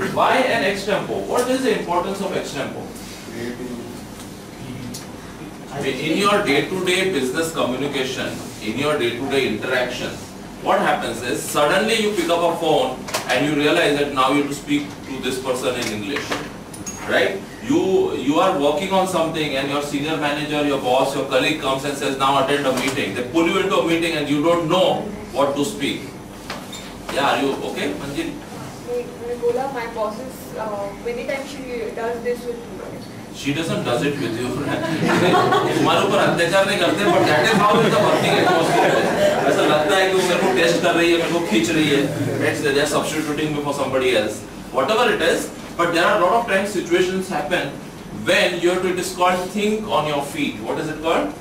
Why an extempore? What is the importance of extempore? In your day-to-day business communication, in your day-to-day interaction, what happens is suddenly you pick up a phone and you realize that now you have to speak to this person in English, right? You are working on something and your senior manager, your boss, your colleague comes and says now attend a meeting. They pull you into a meeting and you don't know what to speak. Yeah, are you okay, Manjiri? My boss is many times she does this with me. She doesn't does it with you. तुम्हारे ऊपर अत्याचार नहीं करते, but that is how the working atmosphere is. ऐसा लगता है कि वो मेरे को टेस्ट कर रही है, मेरे को खींच रही है. They are substituting me for somebody else. Whatever it is, but there are a lot of times situations happen when you have to. It is called think on your feet. What is it called?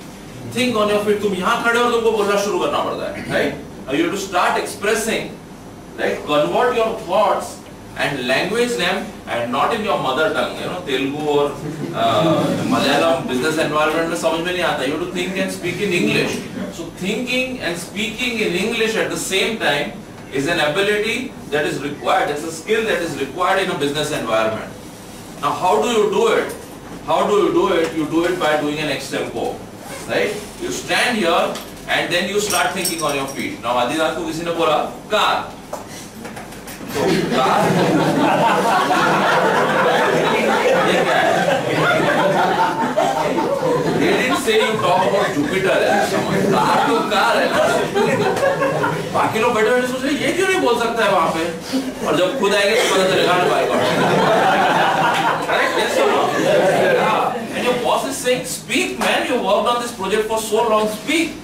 Think on your feet. तुम यहाँ खड़े हो तुमको बोलना शुरू करना पड़ता है, right? You have to start expressing, right? Convert your thoughts and language them, and not in your mother tongue, Telugu or Malayalam business environment में समझ में नहीं आता. You have to think and speak in English. So thinking and speaking in English at the same time is an ability that is required. It's a skill that is required in a business environment. Now, how do you do it? How do you do it? You do it by doing an extempore, right? You stand here and then you start thinking on your feet. Now, Adinath को किसी ने बोला car. So car ये क्या है? They didn't say you talk about Jupiter. Car तो car है ना. बाकी लोग बैठे बैठे सोच रहे ये क्यों नहीं बोल सकता है वहाँ पे? और जब खुद आएंगे तो पता चलेगा ना भाई कौन. Correct? Yes or no? Yeah. And your boss is saying, speak, man. You worked on this project for so long. Speak.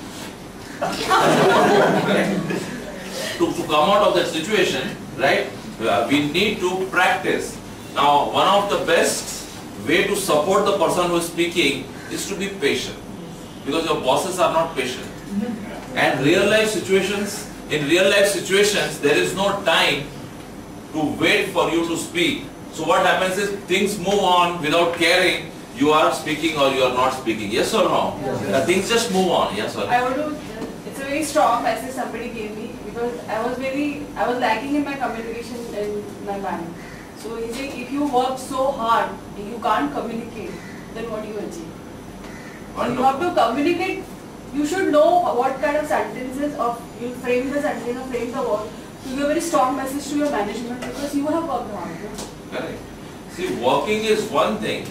To come out of that situation, right? We need to practice. Now, one of the best way to support the person who is speaking is to be patient, because your bosses are not patient. And in real life situations, there is no time to wait for you to speak. So what happens is things move on without caring you are speaking or you are not speaking. Yes or no? Yes. Things just move on. Yes or no? It's a very strong message somebody gave me, because I was lacking in my communication in my mind. So he said, if you work so hard and you can't communicate, then what do you achieve? You have to communicate. You should know what kind of sentences, or you frame the sentence or frame the word to give a very strong message to your management, because you have worked hard. Correct. See, working is one thing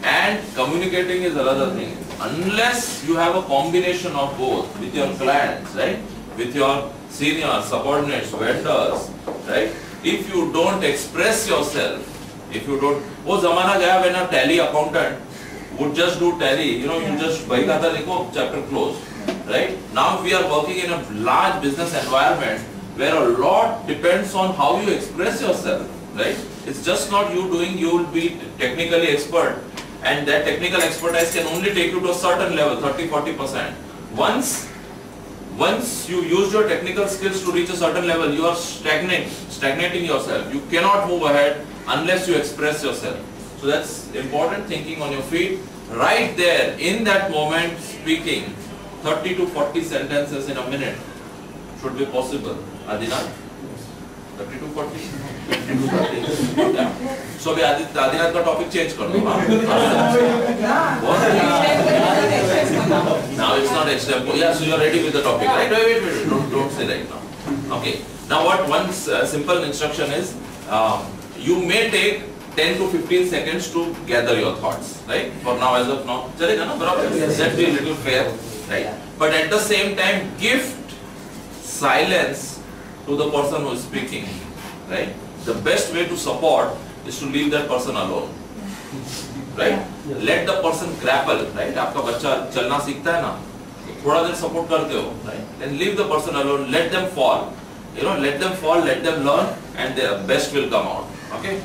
and communicating is another thing. Unless you have a combination of both with your clients, right? With your seniors, subordinates, vendors, right? If you don't express yourself, if you don't, वो ज़माना गया when a tally accountant would just do tally, you just बही खाता लिखो, chapter close, right? Now we are working in a large business environment where a lot depends on how you express yourself, right? It's just not you doing, you will be technically expert, and that technical expertise can only take you to a certain level, 30-40%. Once you use your technical skills to reach a certain level, you are stagnating yourself. You cannot move ahead unless you express yourself. So that's important, thinking on your feet. Right there, in that moment, speaking 30 to 40 sentences in a minute should be possible. Adinath? 30 to 40? Yeah. So we Adinath का topic change कर दो. Now it's not extempore. Yeah, so you are ready with the topic, right? Wait. Don't say right now. Okay. Now what one simple instruction is, you may take 10 to 15 seconds to gather your thoughts, right? For now, as of now, चलेगा ना बराबर? Let's be a little fair, right? But at the same time, gift silence to the person who is speaking, right? The best way to support is to leave that person alone, right? Let the person grapple, right? आपका बच्चा चलना सीखता है ना, थोड़ा देर support करते हो, right? Then leave the person alone, let them fall, let them fall, let them learn, and their best will come out, okay?